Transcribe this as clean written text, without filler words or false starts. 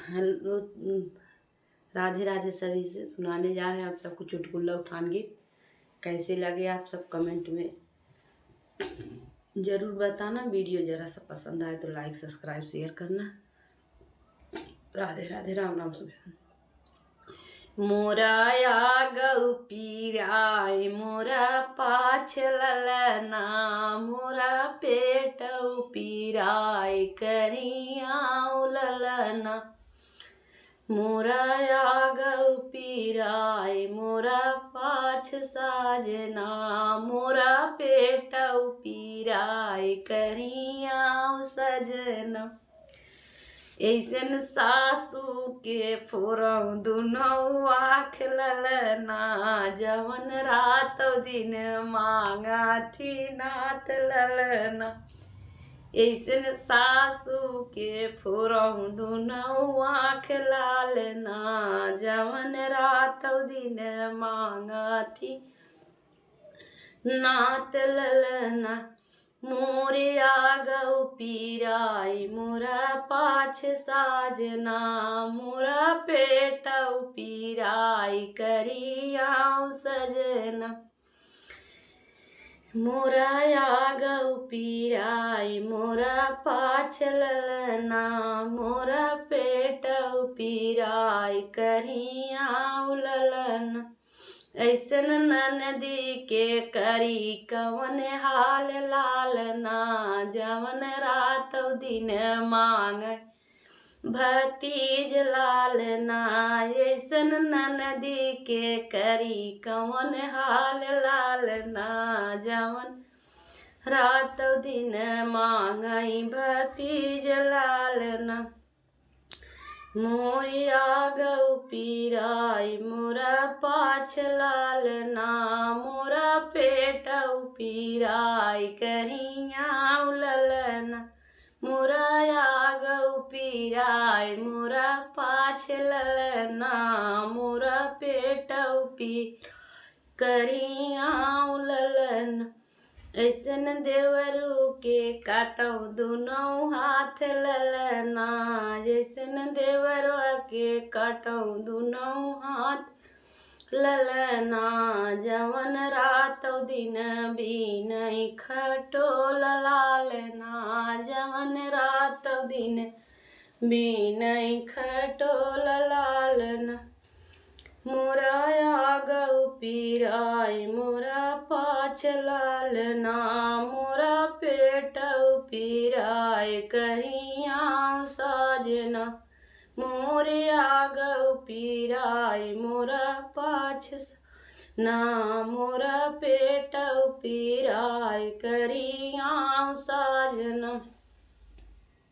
Hello, Radhe Radhe. सभी से सुनाने जा रहे हैं आप सबको चुटकुला उठान गीत। कैसे लगे आप सब कमेंट में ज़रूर बताना। वीडियो ज़रा सा पसंद आए तो लाइक सब्सक्राइब शेयर करना। राधे राधे, राम नाम सुन। मोरा गौ पीराय मोरा पाछ ललना, मोरा पेट पीराय करिया ललना। मोरा गौ पीराय मोरा पाछ साजना, मोरा पेट पीराय करिया सजना। ऐसन सासू के फोरम दुनौ आँख ललना, जवन रात दिन मांगा थी नाथ ललना। ऐसन सासू के फोरम दुनौ आँख लालना, जवन रात दिन मांगा थी नाथ ललना। मोरे गौ पीराय मोरा पाछ साजना, मोरा पेट पीराय करिया सजना। मोरा गौ पीराय मोरा पाछ ललना, मोरा पेट पीराय करिया ललना। ऐसन ननदी के करी कवन हाल लालना, जवन रात दिन मांग भतीज लालना। ऐसन ननदी के करी कवन हाल लालना, जवन रात दिन मांग भतीज लालना। मोरिया गौ पीराय मोरा पाछ लालना, मोरा पेट पीराय करिया ललना। मोरा गौ पीराय मोरा पाछ ललना, मोरा पेट पीराय करिया ललना। ऐसन देवरू के काटौ दुनौ हाथ ललना, ऐसन देवरवा के काटौ दुनौ हाथ ललना, जवन रात दिन बीनई खटोल लालना, जवन रात दिन बीनई खटोल लालना। मोरा गौ पीराय मोरा पाछ लालना, मोरा पेट पीराय करिया साजना। मोरिया गौ पीराय मोरा पाछ ना, मोरा पेट पीराय करिया साजना।